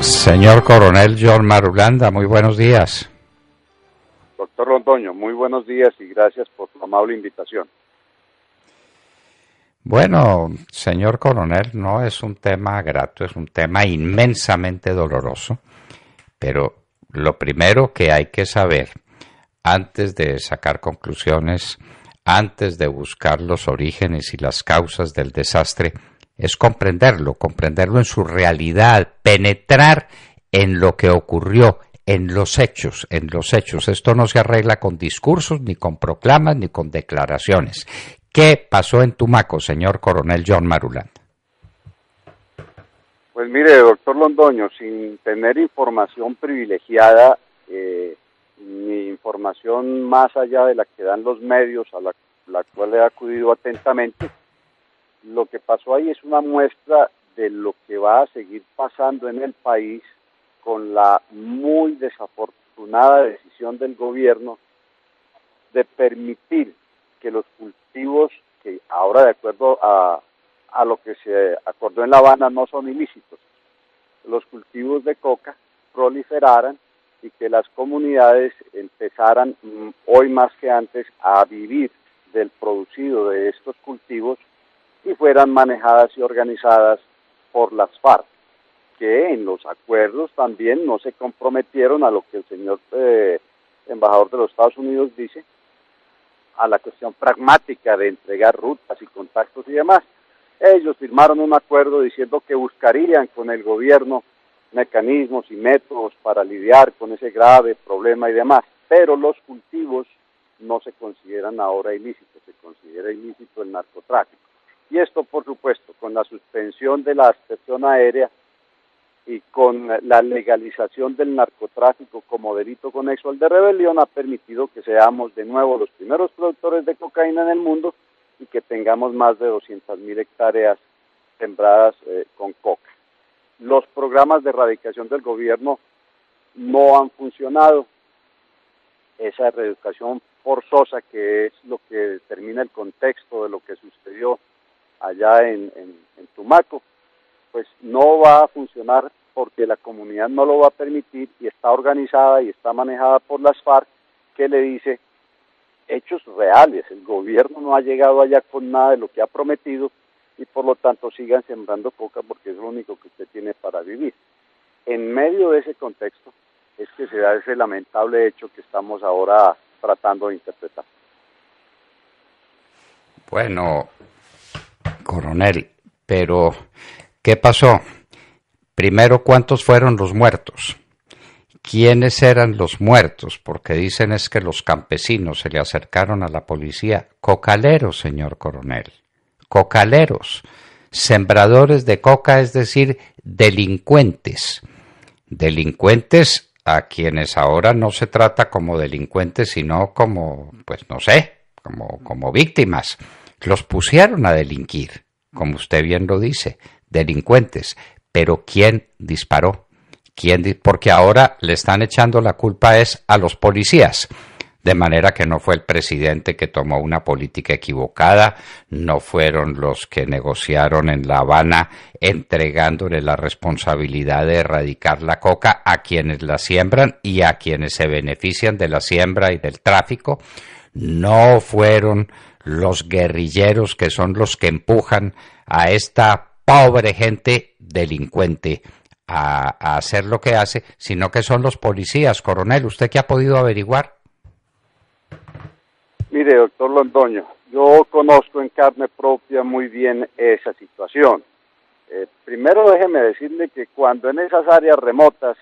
Señor Coronel John Marulanda, muy buenos días. Doctor Londoño, muy buenos días y gracias por tu amable invitación. Bueno, señor Coronel, no es un tema grato, es un tema inmensamente doloroso, pero lo primero que hay que saber, antes de sacar conclusiones, antes de buscar los orígenes y las causas del desastre, es comprenderlo en su realidad, penetrar en lo que ocurrió, en los hechos. Esto no se arregla con discursos, ni con proclamas, ni con declaraciones. ¿Qué pasó en Tumaco, señor Coronel John Marulanda? Pues mire, doctor Londoño, sin tener información privilegiada, ni información más allá de la que dan los medios, a la cual he acudido atentamente, lo que pasó ahí es una muestra de lo que va a seguir pasando en el país con la muy desafortunada decisión del gobierno de permitir que los cultivos, que ahora de acuerdo a lo que se acordó en La Habana no son ilícitos, los cultivos de coca proliferaran y que las comunidades empezaran hoy más que antes a vivir del producido de estos cultivos y fueran manejadas y organizadas por las FARC, que en los acuerdos también no se comprometieron a lo que el señor embajador de los Estados Unidos dice, a la cuestión pragmática de entregar rutas y contactos y demás. Ellos firmaron un acuerdo diciendo que buscarían con el gobierno mecanismos y métodos para lidiar con ese grave problema y demás, pero los cultivos no se consideran ahora ilícitos, se considera ilícito el narcotráfico. Y esto, por supuesto, con la suspensión de la aspersión aérea y con la legalización del narcotráfico como delito conexo al de rebelión, ha permitido que seamos de nuevo los primeros productores de cocaína en el mundo y que tengamos más de 200.000 hectáreas sembradas con coca. Los programas de erradicación del gobierno no han funcionado. Esa erradicación forzosa, que es lo que determina el contexto de lo que sucedió allá en Tumaco, pues no va a funcionar porque la comunidad no lo va a permitir y está organizada y está manejada por las FARC, que le dice hechos reales. El gobierno no ha llegado allá con nada de lo que ha prometido y por lo tanto sigan sembrando coca porque es lo único que usted tiene para vivir. En medio de ese contexto es que se da ese lamentable hecho que estamos ahora tratando de interpretar. Bueno, coronel, pero ¿qué pasó? Primero, ¿cuántos fueron los muertos? ¿Quiénes eran los muertos? Porque dicen es que los campesinos se le acercaron a la policía. Cocaleros, señor coronel. Cocaleros. Sembradores de coca, es decir, delincuentes. Delincuentes a quienes ahora no se trata como delincuentes, sino como, pues no sé, como víctimas. Los pusieron a delinquir, como usted bien lo dice, delincuentes. Pero ¿quién disparó? Porque ahora le están echando la culpa es a los policías, de manera que no fue el presidente que tomó una política equivocada, no fueron los que negociaron en La Habana entregándole la responsabilidad de erradicar la coca a quienes la siembran y a quienes se benefician de la siembra y del tráfico, no fueron los guerrilleros que son los que empujan a esta pobre gente delincuente a hacer lo que hace, sino que son los policías. Coronel, ¿usted qué ha podido averiguar? Mire, doctor Londoño, yo conozco en carne propia muy bien esa situación. Primero déjeme decirle que cuando en esas áreas remotas,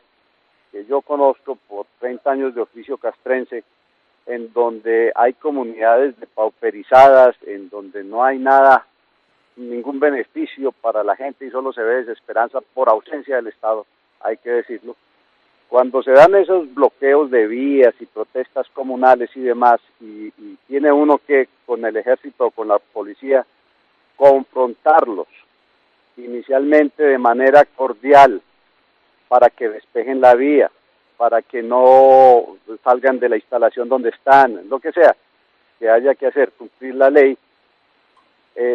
que yo conozco por 30 años de oficio castrense, en donde hay comunidades depauperizadas, en donde no hay nada, ningún beneficio para la gente y solo se ve desesperanza por ausencia del Estado, hay que decirlo. Cuando se dan esos bloqueos de vías y protestas comunales y demás, y tiene uno que con el ejército o con la policía confrontarlos inicialmente de manera cordial para que despejen la vía, para que no salgan de la instalación donde están, lo que sea, que haya que hacer, cumplir la ley.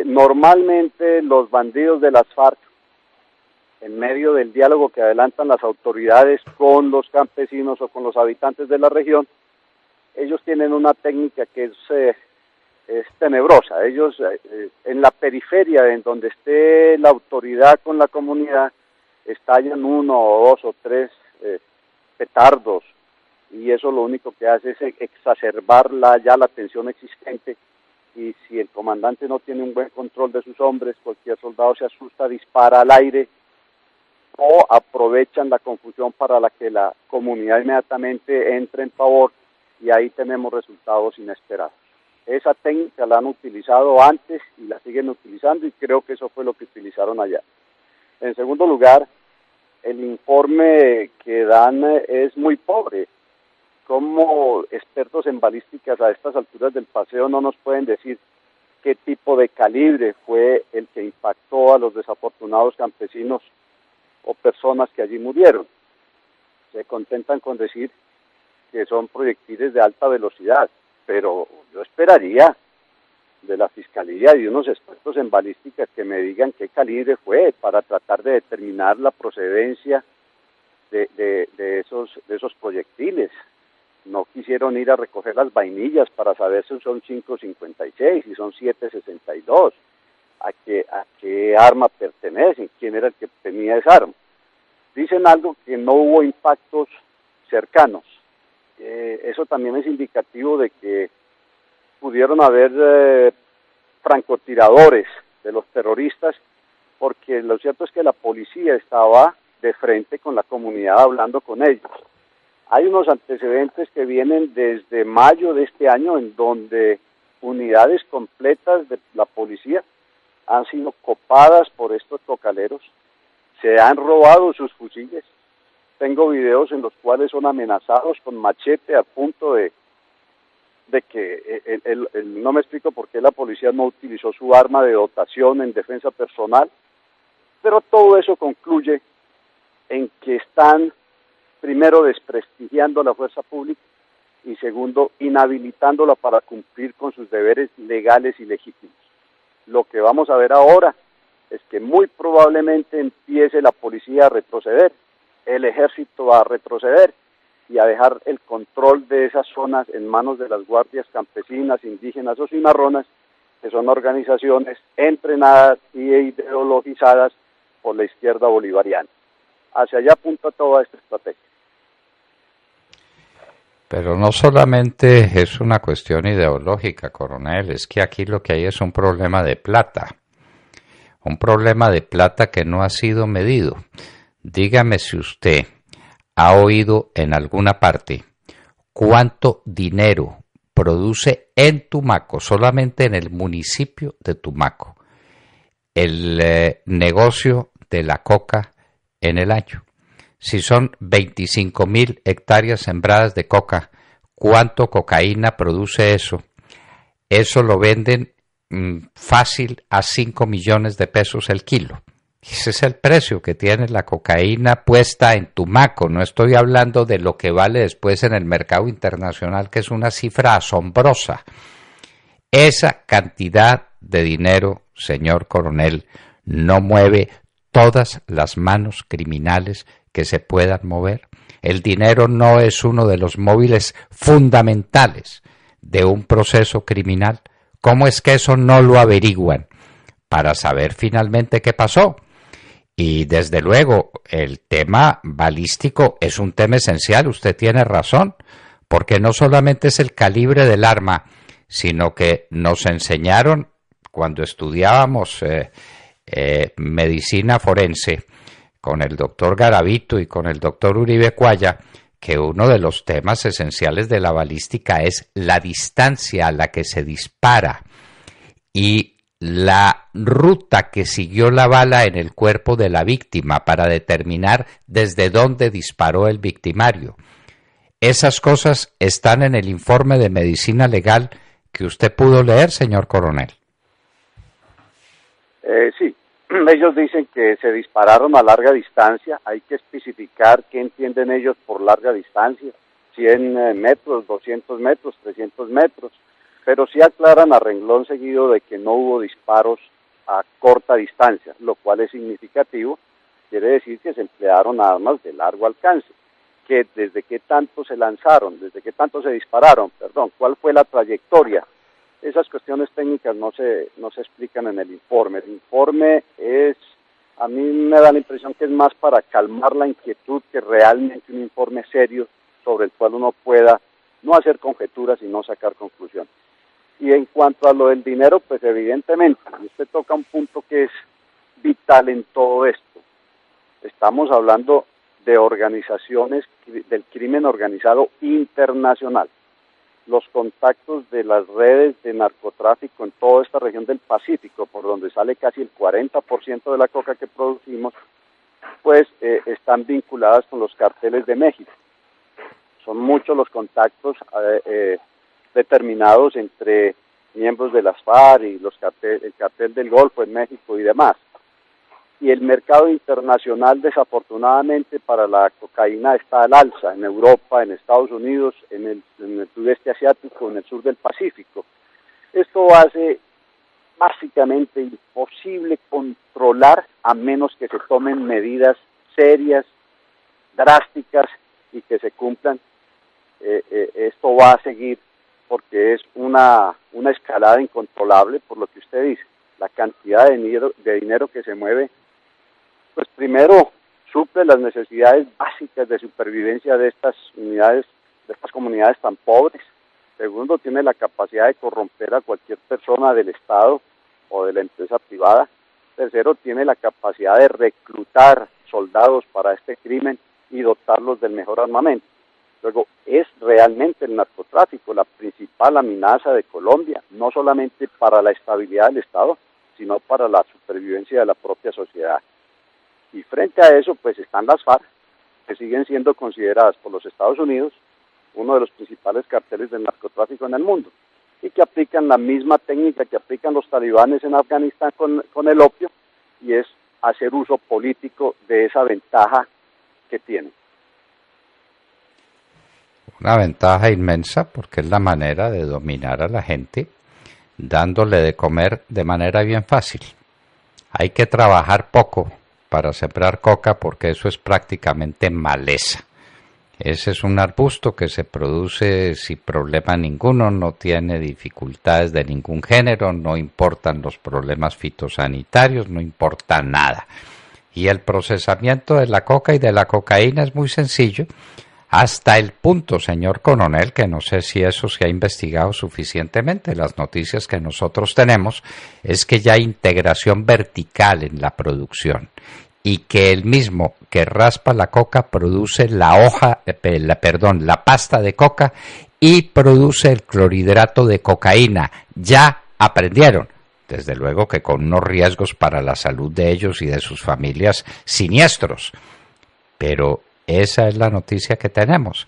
Normalmente los bandidos de las FARC en medio del diálogo que adelantan las autoridades con los campesinos o con los habitantes de la región, ellos tienen una técnica que es tenebrosa. Ellos, en la periferia, en donde esté la autoridad con la comunidad, estallan uno o dos o tres petardos, y eso lo único que hace es exacerbar la tensión existente, y si el comandante no tiene un buen control de sus hombres, cualquier soldado se asusta, dispara al aire, o aprovechan la confusión para que la comunidad inmediatamente entre en pavor, y ahí tenemos resultados inesperados. Esa técnica la han utilizado antes y la siguen utilizando, y creo que eso fue lo que utilizaron allá. En segundo lugar, el informe que dan es muy pobre. Como expertos en balísticas a estas alturas del paseo no nos pueden decir qué tipo de calibre fue el que impactó a los desafortunados campesinos o personas que allí murieron. Se contentan con decir que son proyectiles de alta velocidad, pero yo esperaría de la Fiscalía y de unos expertos en balística que me digan qué calibre fue, para tratar de determinar la procedencia de esos proyectiles. No quisieron ir a recoger las vainillas para saber si son 5.56, si son 7.62, a qué arma pertenecen, quién era el que tenía esa arma. Dicen algo, que no hubo impactos cercanos. Eso también es indicativo de que pudieron haber francotiradores de los terroristas, porque lo cierto es que la policía estaba de frente con la comunidad hablando con ellos. Hay unos antecedentes que vienen desde mayo de este año, en donde unidades completas de la policía han sido copadas por estos cocaleros, se han robado sus fusiles. Tengo videos en los cuales son amenazados con machete a punto de que no me explico por qué la policía no utilizó su arma de dotación en defensa personal, pero todo eso concluye en que están, primero, desprestigiando la fuerza pública, y segundo, inhabilitándola para cumplir con sus deberes legales y legítimos. Lo que vamos a ver ahora es que muy probablemente empiece la policía a retroceder, el ejército a retroceder y a dejar el control de esas zonas en manos de las guardias campesinas, indígenas o cimarronas, que son organizaciones entrenadas y ideologizadas por la izquierda bolivariana. Hacia allá apunta toda esta estrategia. Pero no solamente es una cuestión ideológica, coronel, es que aquí lo que hay es un problema de plata que no ha sido medido. Dígame si usted ha oído en alguna parte cuánto dinero produce en Tumaco, solamente en el municipio de Tumaco, el negocio de la coca en el año. Si son 25.000 hectáreas sembradas de coca, ¿cuánto cocaína produce eso? Eso lo venden fácil a 5 millones de pesos el kilo. Ese es el precio que tiene la cocaína puesta en Tumaco. No estoy hablando de lo que vale después en el mercado internacional, que es una cifra asombrosa. Esa cantidad de dinero, señor coronel, no mueve todas las manos criminales que se puedan mover. El dinero no es uno de los móviles fundamentales de un proceso criminal. ¿Cómo es que eso no lo averiguan para saber finalmente qué pasó? Y desde luego el tema balístico es un tema esencial, usted tiene razón, porque no solamente es el calibre del arma, sino que nos enseñaron cuando estudiábamos medicina forense con el doctor Garavito y con el doctor Uribe Cuaya, que uno de los temas esenciales de la balística es la distancia a la que se dispara y la ruta que siguió la bala en el cuerpo de la víctima para determinar desde dónde disparó el victimario. Esas cosas están en el informe de medicina legal que usted pudo leer, señor coronel. Sí, ellos dicen que se dispararon a larga distancia. Hay que especificar qué entienden ellos por larga distancia, 100 metros, 200 metros, 300 metros, pero sí aclaran a renglón seguido de que no hubo disparos a corta distancia, lo cual es significativo, quiere decir que se emplearon armas de largo alcance. Que desde qué tanto se lanzaron, desde qué tanto se dispararon, perdón, cuál fue la trayectoria. Esas cuestiones técnicas no se explican en el informe. El informe es, a mí me da la impresión que es más para calmar la inquietud que realmente un informe serio sobre el cual uno pueda no hacer conjeturas y no sacar conclusiones. Y en cuanto a lo del dinero, pues evidentemente, usted toca un punto que es vital en todo esto. Estamos hablando de organizaciones del crimen organizado internacional. Los contactos de las redes de narcotráfico en toda esta región del Pacífico, por donde sale casi el 40% de la coca que producimos, pues están vinculadas con los carteles de México. Son muchos los contactos determinados entre miembros de las FARC y el cartel del Golfo en México y demás. Y el mercado internacional, desafortunadamente, para la cocaína está al alza, en Europa, en Estados Unidos, en el sudeste asiático, en el sur del Pacífico. Esto hace básicamente imposible controlar a menos que se tomen medidas serias, drásticas y que se cumplan. Esto va a seguir porque es una escalada incontrolable, por lo que usted dice. La cantidad de dinero que se mueve, pues primero suple las necesidades básicas de supervivencia de estas unidades, de estas comunidades tan pobres. Segundo, tiene la capacidad de corromper a cualquier persona del Estado o de la empresa privada. Tercero, tiene la capacidad de reclutar soldados para este crimen y dotarlos del mejor armamento. Luego, es realmente el narcotráfico la principal amenaza de Colombia, no solamente para la estabilidad del Estado, sino para la supervivencia de la propia sociedad. Y frente a eso, pues están las FARC, que siguen siendo consideradas por los Estados Unidos uno de los principales carteles del narcotráfico en el mundo, y que aplican la misma técnica que aplican los talibanes en Afganistán con el opio, y es hacer uso político de esa ventaja que tienen. Una ventaja inmensa porque es la manera de dominar a la gente, dándole de comer de manera bien fácil. Hay que trabajar poco para sembrar coca porque eso es prácticamente maleza. Ese es un arbusto que se produce sin problema ninguno, no tiene dificultades de ningún género, no importan los problemas fitosanitarios, no importa nada. Y el procesamiento de la coca y de la cocaína es muy sencillo, hasta el punto, señor coronel, que no sé si eso se ha investigado suficientemente. Las noticias que nosotros tenemos es que ya hay integración vertical en la producción y que el mismo que raspa la coca produce la pasta de coca y produce el clorhidrato de cocaína. Ya aprendieron, desde luego que con unos riesgos para la salud de ellos y de sus familias siniestros, pero esa es la noticia que tenemos.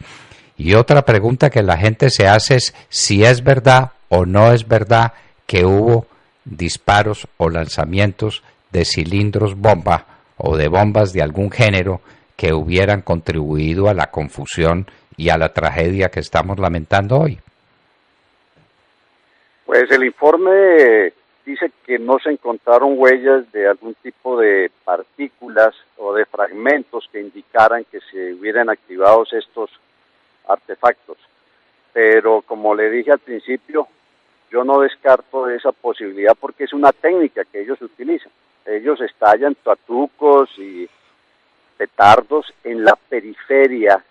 Y otra pregunta que la gente se hace es si es verdad o no es verdad que hubo disparos o lanzamientos de cilindros bomba o de bombas de algún género que hubieran contribuido a la confusión y a la tragedia que estamos lamentando hoy. Pues el informe dice que no se encontraron huellas de algún tipo de partículas o de fragmentos que indicaran que se hubieran activado estos artefactos. Pero como le dije al principio, yo no descarto esa posibilidad porque es una técnica que ellos utilizan. Ellos estallan tuatucos y petardos en la periferia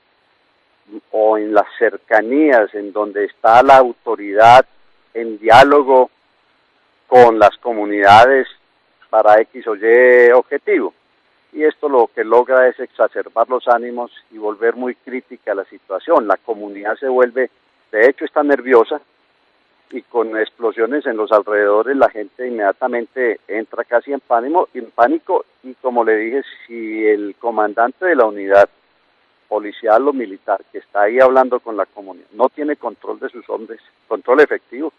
o en las cercanías, en donde está la autoridad en diálogo con las comunidades para X o Y objetivo. Y esto lo que logra es exacerbar los ánimos y volver muy crítica la situación. La comunidad se vuelve, de hecho está nerviosa, y con explosiones en los alrededores la gente inmediatamente entra casi en pánico, y como le dije, si el comandante de la unidad policial o militar que está ahí hablando con la comunidad no tiene control de sus hombres, control efectivo,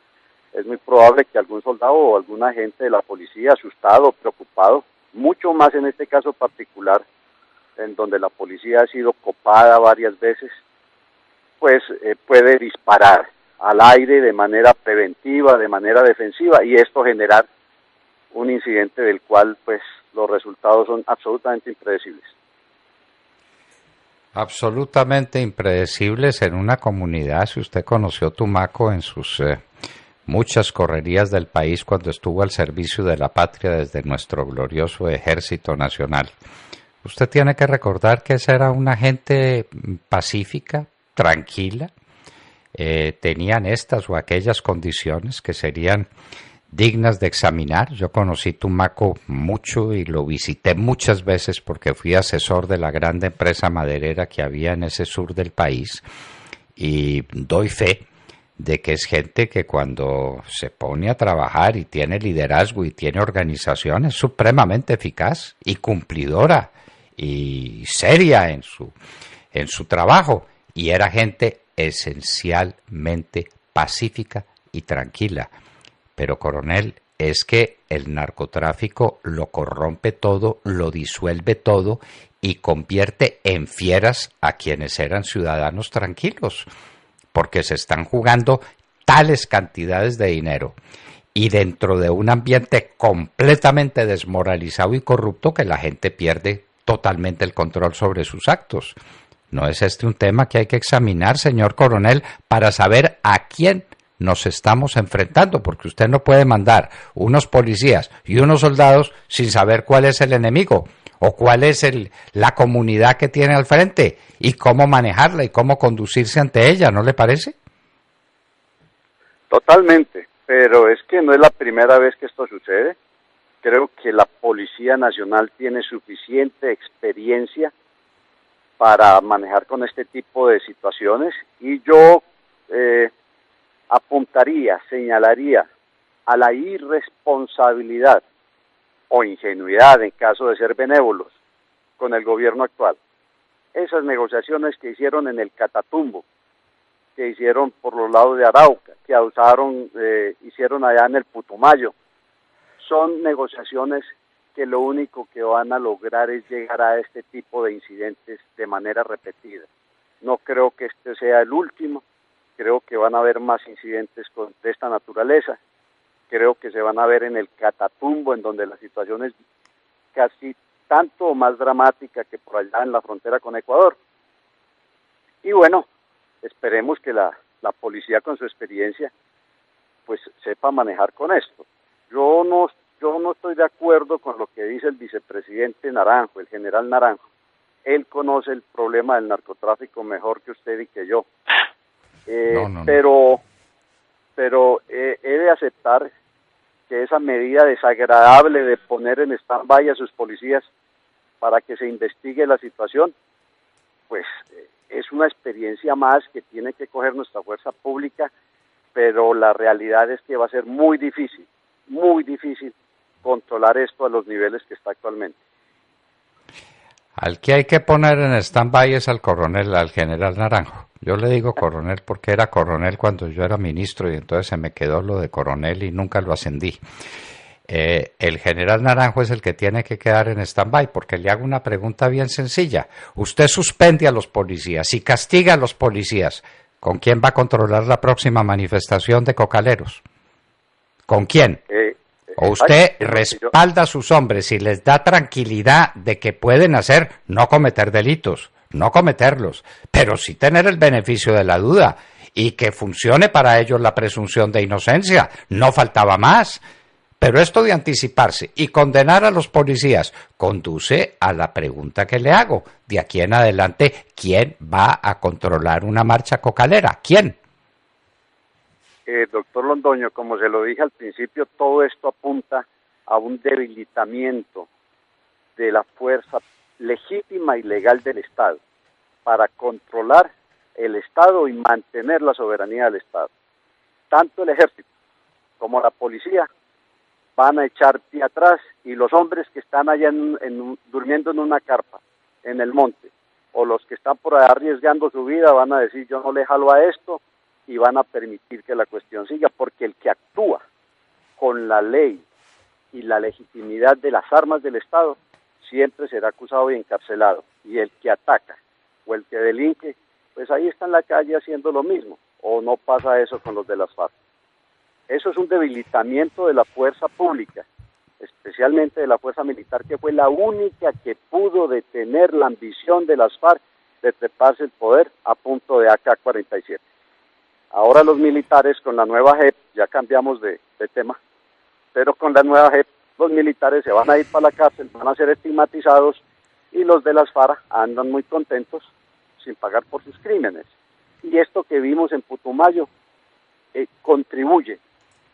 es muy probable que algún soldado o algún agente de la policía, asustado, preocupado, mucho más en este caso particular, en donde la policía ha sido copada varias veces, pues puede disparar al aire de manera preventiva, de manera defensiva, y esto generar un incidente del cual pues los resultados son absolutamente impredecibles. Absolutamente impredecibles en una comunidad. Si usted conoció Tumaco en sus muchas correrías del país cuando estuvo al servicio de la patria desde nuestro glorioso Ejército Nacional, usted tiene que recordar que esa era una gente pacífica, tranquila, tenían estas o aquellas condiciones que serían dignas de examinar. Yo conocí Tumaco mucho y lo visité muchas veces porque fui asesor de la grande empresa maderera que había en ese sur del país y doy fe de que es gente que cuando se pone a trabajar y tiene liderazgo y tiene organización es supremamente eficaz y cumplidora y seria en su trabajo, y era gente esencialmente pacífica y tranquila. Pero, coronel, es que el narcotráfico lo corrompe todo, lo disuelve todo y convierte en fieras a quienes eran ciudadanos tranquilos, porque se están jugando tales cantidades de dinero y dentro de un ambiente completamente desmoralizado y corrupto que la gente pierde totalmente el control sobre sus actos. ¿No es este un tema que hay que examinar, señor coronel, para saber a quién nos estamos enfrentando? Porque usted no puede mandar unos policías y unos soldados sin saber cuál es el enemigo o cuál es la comunidad que tiene al frente y cómo manejarla y cómo conducirse ante ella, ¿no le parece? Totalmente, pero es que no es la primera vez que esto sucede. Creo que la Policía Nacional tiene suficiente experiencia para manejar con este tipo de situaciones y yo apuntaría, señalaría a la irresponsabilidad o ingenuidad en caso de ser benévolos con el gobierno actual. Esas negociaciones que hicieron en el Catatumbo, que hicieron por los lados de Arauca, que hicieron allá en el Putumayo, son negociaciones que lo único que van a lograr es llegar a este tipo de incidentes de manera repetida. No creo que este sea el último, creo que van a haber más incidentes de esta naturaleza, creo que se van a ver en el Catatumbo, en donde la situación es casi tanto o más dramática que por allá en la frontera con Ecuador. Y bueno, esperemos que la policía con su experiencia pues sepa manejar con esto. Yo no estoy de acuerdo con lo que dice el vicepresidente Naranjo, el general Naranjo. Él conoce el problema del narcotráfico mejor que usted y que yo. No. Pero he de aceptar que esa medida desagradable de poner en stand-by a sus policías para que se investigue la situación, pues es una experiencia más que tiene que coger nuestra fuerza pública, pero la realidad es que va a ser muy difícil controlar esto a los niveles que está actualmente. Al que hay que poner en stand-by es al general Naranjo. Yo le digo coronel porque era coronel cuando yo era ministro y entonces se me quedó lo de coronel y nunca lo ascendí. El general Naranjo es el que tiene que quedar en stand-by, porque le hago una pregunta bien sencilla. Usted suspende a los policías y castiga a los policías. ¿Con quién va a controlar la próxima manifestación de cocaleros? ¿Con quién? O usted respalda a sus hombres y les da tranquilidad de que pueden no cometer delitos, no cometerlos, pero sí tener el beneficio de la duda y que funcione para ellos la presunción de inocencia. No faltaba más. Pero esto de anticiparse y condenar a los policías conduce a la pregunta que le hago. De aquí en adelante, ¿quién va a controlar una marcha cocalera? ¿Quién? Doctor Londoño, como se lo dije al principio, todo esto apunta a un debilitamiento de la fuerza legítima y legal del Estado para controlar el Estado y mantener la soberanía del Estado. Tanto el ejército como la policía van a echar pie atrás y los hombres que están allá durmiendo en una carpa, en el monte, o los que están por allá arriesgando su vida van a decir yo no le jalo a esto y van a permitir que la cuestión siga, porque el que actúa con la ley y la legitimidad de las armas del Estado siempre será acusado y encarcelado, y el que ataca o el que delinque, pues ahí está en la calle haciendo lo mismo, o no pasa eso con los de las FARC. Eso es un debilitamiento de la fuerza pública. especialmente de la fuerza militar, que fue la única que pudo detener la ambición de las FARC de treparse el poder a punto de AK-47. Ahora los militares con la nueva JEP, ya cambiamos de tema, pero con la nueva JEP los militares se van a ir para la cárcel, van a ser estigmatizados y los de las FARC andan muy contentos sin pagar por sus crímenes. Y esto que vimos en Putumayo contribuye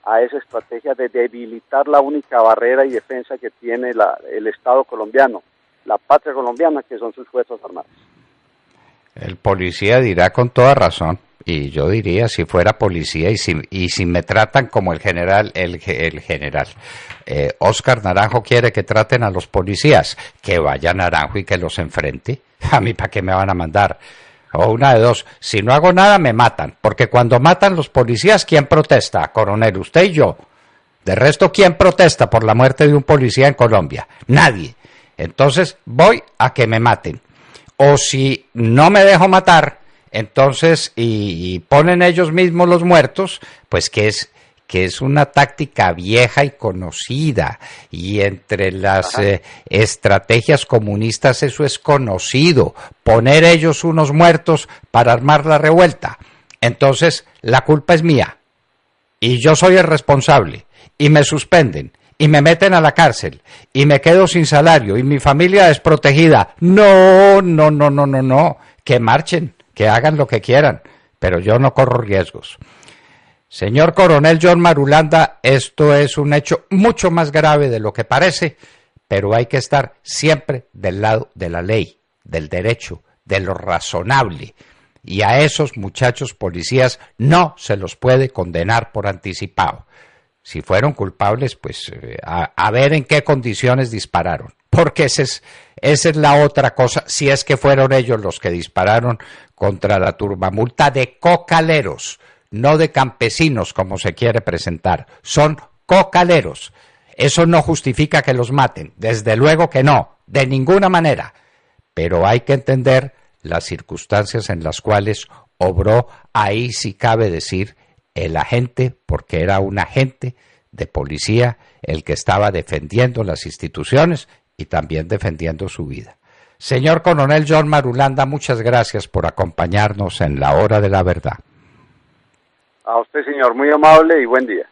a esa estrategia de debilitar la única barrera y defensa que tiene el Estado colombiano, la patria colombiana, que son sus fuerzas armadas. El policía dirá con toda razón, y yo diría, si fuera policía y si me tratan como el general, Óscar Naranjo quiere que traten a los policías, que vaya Naranjo y que los enfrente. A mí, ¿para qué me van a mandar? O una de dos, si no hago nada me matan, porque cuando matan los policías, ¿quién protesta, coronel? Usted y yo. De resto, ¿quién protesta por la muerte de un policía en Colombia? Nadie. Entonces voy a que me maten. O si no me dejo matar, entonces, y ponen ellos mismos los muertos, pues que es una táctica vieja y conocida, y entre las estrategias comunistas eso es conocido, poner ellos unos muertos para armar la revuelta. Entonces, la culpa es mía, y yo soy el responsable, y me suspenden, y me meten a la cárcel, y me quedo sin salario, y mi familia desprotegida. No, que marchen, que hagan lo que quieran, pero yo no corro riesgos. Señor coronel John Marulanda, esto es un hecho mucho más grave de lo que parece, pero hay que estar siempre del lado de la ley, del derecho, de lo razonable. Y a esos muchachos policías no se los puede condenar por anticipado. Si fueron culpables, pues a ver en qué condiciones dispararon. Porque esa es la otra cosa, si es que fueron ellos los que dispararon contra la turbamulta de cocaleros, no de campesinos como se quiere presentar, son cocaleros. Eso no justifica que los maten, desde luego que no, de ninguna manera, pero hay que entender las circunstancias en las cuales obró, ahí sí cabe decir, el agente, porque era un agente de policía el que estaba defendiendo las instituciones y también defendiendo su vida. Señor coronel John Marulanda, muchas gracias por acompañarnos en la hora de la verdad. A usted, señor, muy amable y buen día.